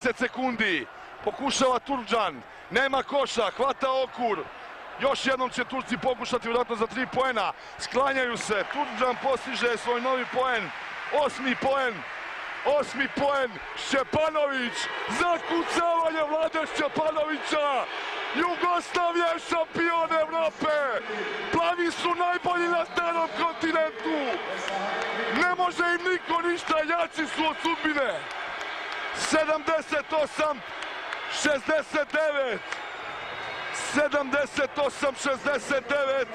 10 sekundi. Pokušava Turdžan, nema koša, hvata Okur. Još jednom će Turci pokušati vjerojatno za 3 poena. Sklanjaju se, Turdžan postiže svoj novi poen. 8. poen, Šćepanović, zakucavanje Vlade Šćepanovića. Jugoslavija je šampion Evrope. Plavi su najbolji na starom kontinentu. Ne može im niko ništa, jači su od sudbine. 78-69. 78-69.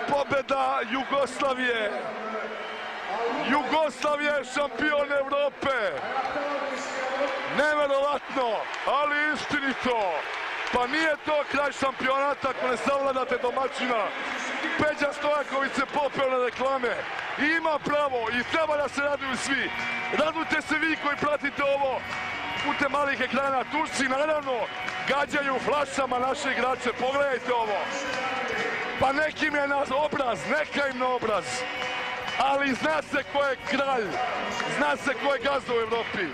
Pobjeda Jugoslavije. Jugoslavija je šampion Evrope. Neverovatno, ali istinito. Pa nije to kraj šampionata ako ne savladate domaćina. Peđa Stojaković se popeo na reklame. I ima pravo i treba da se raduju svi. Radujte se vi koji pratite ovo putem malih ekrana. Turci naravno gađaju flašama naše igrače. Pogledajte ovo. Pa nekim je na obraz, neka im na obraz. Ali zna se ko je kralj, zna se ko je gazda u Evropi.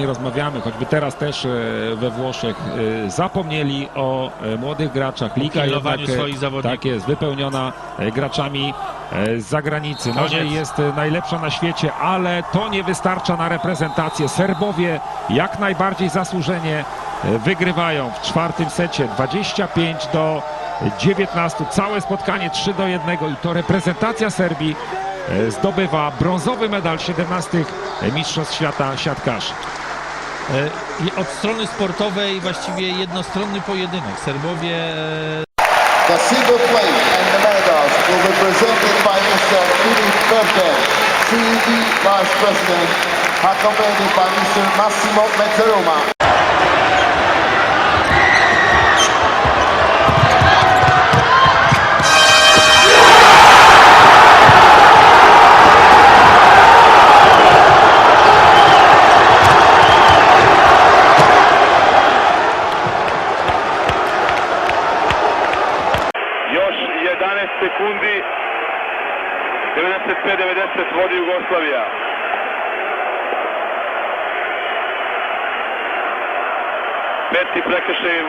Rozmawiamy, choćby teraz też we Włoszech, zapomnieli o młodych graczach. Liga jednak, swoich zawodników. tak jest, wypełniona graczami z zagranicy. Może jest najlepsza na świecie, ale to nie wystarcza na reprezentację. Serbowie jak najbardziej zasłużenie wygrywają w 4. secie 25-19. Całe spotkanie 3-1 i to reprezentacja Serbii zdobywa brązowy medal 17 Mistrzostw Świata siatkarzy. Od strony sportowej właściwie jednostronny pojedynek. Serbowie... The silver plate and the medals will be presented by Mr. Filip Perken, CED Vice President, accompanied by Mr. Massimo Mezzaroma. Sekundi, 95-90 vodi Jugoslavija. Peti prekršaj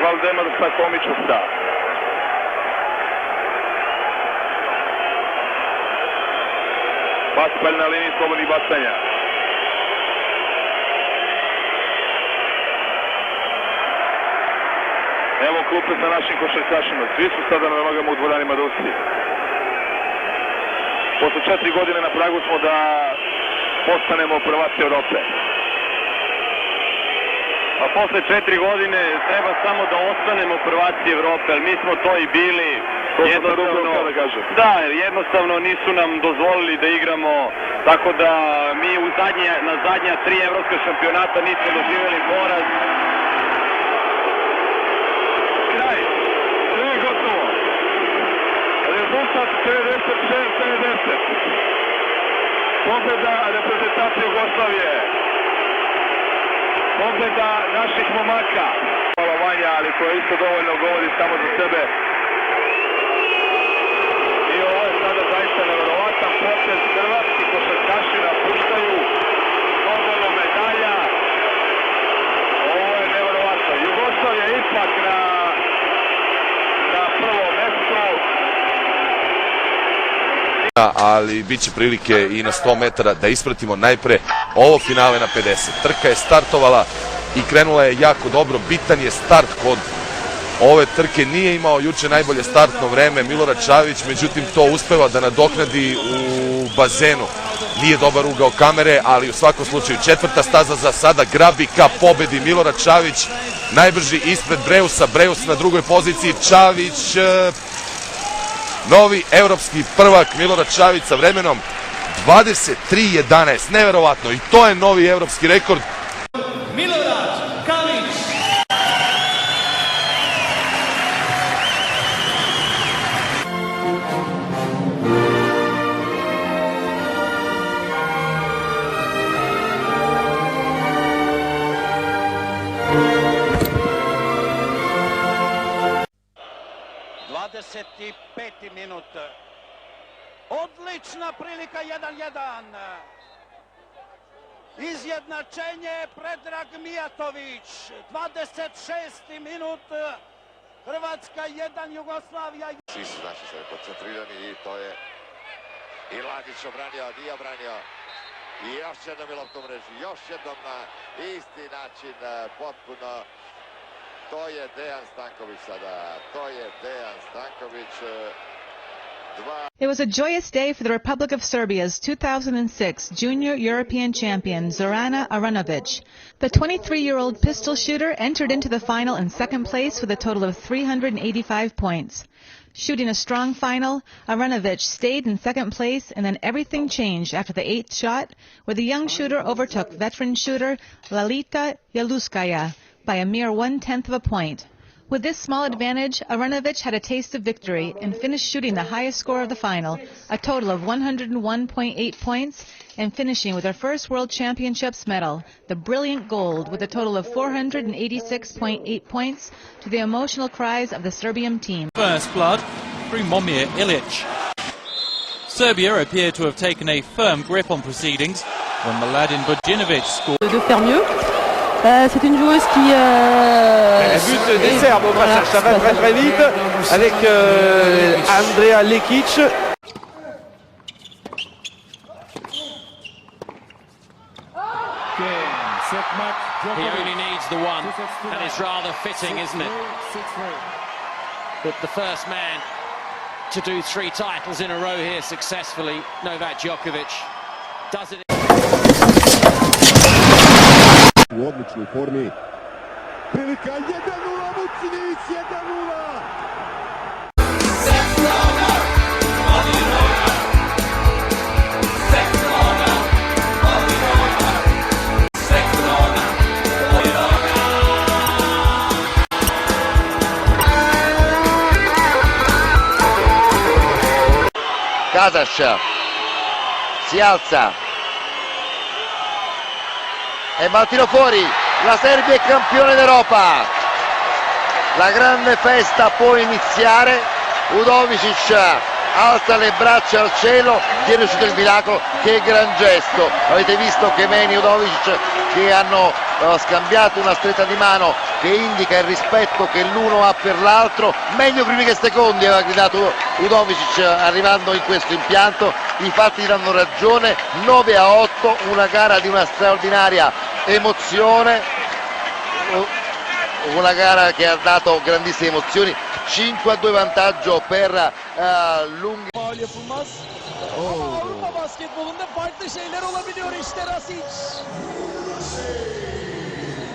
Valdemar Sakomičusta. Paspalj na liniji slobodnih bacanja. Evo klupe sa našim košarkašima. Svi su sada na nogama u dvoranima Rusi. Posle 4 godine na pragu smo da postanemo prvaci Evrope. A posle 4 godine treba samo da ostanemo prvaci Evrope, ali mi smo to i bili. Jednostavno nisu nam dozvolili da igramo, tako da mi na zadnja 3 evropska šampionata nismo doživjeli poraz. Rezultat 56-50. Pobjeda reprezentacije Jugoslavije. Pobjeda naših momaka. Palovanja, ali koje isto dovoljno govori samo za sebe. I ovo je sada zaista nevjerovatan potez. Hrvatski košarkaši napuštaju mnogo medalja. Ovo je nevjerovatno. Jugoslavija ipak na prvo mesto. Ali bit će prilike i na 100 metara da ispratimo najpre ovo finale na 50. Trka je startovala i krenula je jako dobro. Bitan je start kod ove trke, nije imao juče najbolje startno vreme Milorad Čavić, međutim to uspeva da nadoknadi u bazenu. Nije dobar ugao kamere, ali u svakom slučaju četvrta staza za sada, grabi ka pobedi Milorad Čavić, najbrži ispred Breusa, Breus na drugoj poziciji, Čavić, novi evropski prvak Milorad Čavić sa vremenom 23:11, neverovatno, i to je novi evropski rekord. Milorad Čavić. minut. Odlična prilika 1:1. Izjednačenje Predrag Mijatović. 26. minut. Hrvatska 1, Jugoslavija. Svi su naši sve koncentrirani i to je i Ladić obranio, nije obranio. I još jednom je lopta u mreži, još jednom na isti način, potpuno. To je Dejan Stanković sada, to je Dejan Stanković. It was a joyous day for the Republic of Serbia's 2006 Junior European champion Zorana Aranović. The 23-year-old pistol shooter entered into the final in second place with a total of 385 points. Shooting a strong final, Aranović stayed in second place, and then everything changed after the 8th shot, where the young shooter overtook veteran shooter Lalita Yaluskaya by a mere 1/10 of a point. With this small advantage, Aranović had a taste of victory and finished shooting the highest score of the final, a total of 101.8 points, and finishing with her first World Championships medal, the brilliant gold, with a total of 486.8 points, to the emotional cries of the Serbian team. First blood through Momir Ilic. Serbia appeared to have taken a firm grip on proceedings when Mladen Bojinovic scored. De faire mieux. C'est une joueuse qui... Le but des Serbes au passage, ça va très très vite avec Andrea Lekic. He only needs the one, and it's rather fitting, isn't it? But the first man to do 3 titles in a row here successfully, Novak Djokovic, does it. U odličnoj formi. Prilika 1:0, Vucinić 1:0. Kasaš si alza e va tiro fuori, la Serbia è campione d'Europa, la grande festa può iniziare. Udovicic alza le braccia al cielo, viene uscito il miracolo, che gran gesto, avete visto Kemeni e Udovicic che hanno scambiato una stretta di mano che indica il rispetto che l'uno ha per l'altro. Meglio primi che secondi, aveva gridato Udovicic arrivando in questo impianto. I fatti danno ragione, 9:8, una gara di una straordinaria emozione, una gara che ha dato grandissime emozioni. 5-2 vantaggio per Lunghi. Faul yapılmaz. Ama Avrupa basketbolunda farklı şeyler olabiliyor işte Rasic.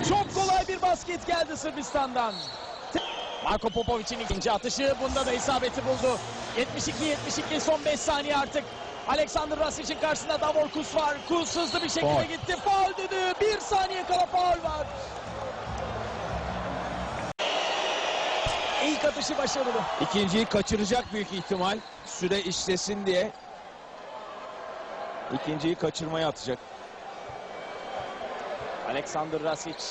Çok kolay bir basket geldi Sırbistan'dan. Marko Popovic'in ikinci atışı, bunda da isabeti buldu. 72-72 son 5 saniye artık. Alexander Rasic'in karşısında Davor Kus var. Kus hızlı bir şekilde gitti. Faul dedi. 1 saniye kala faul var. İlk atışı başarılı. İkinciyi kaçıracak büyük ihtimal. Süre işlesin diye. İkinciyi kaçırmaya atacak. Alexander Rasic.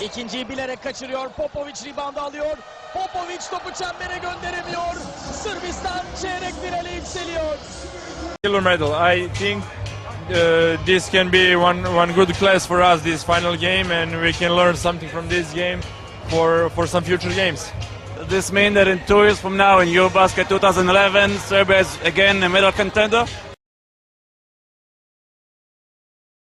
İkinciyi bilerek kaçırıyor. Popovic reboundu alıyor. Popovic topu çembere gönderemiyor. Sırbistan çeyrek finale yükseliyor. Silver medal. I think this can be one good class for us, this final game, and we can learn something from this game for some future games. This means that in 2 years from now in Eurobasket 2011, Serbia is again a medal contender?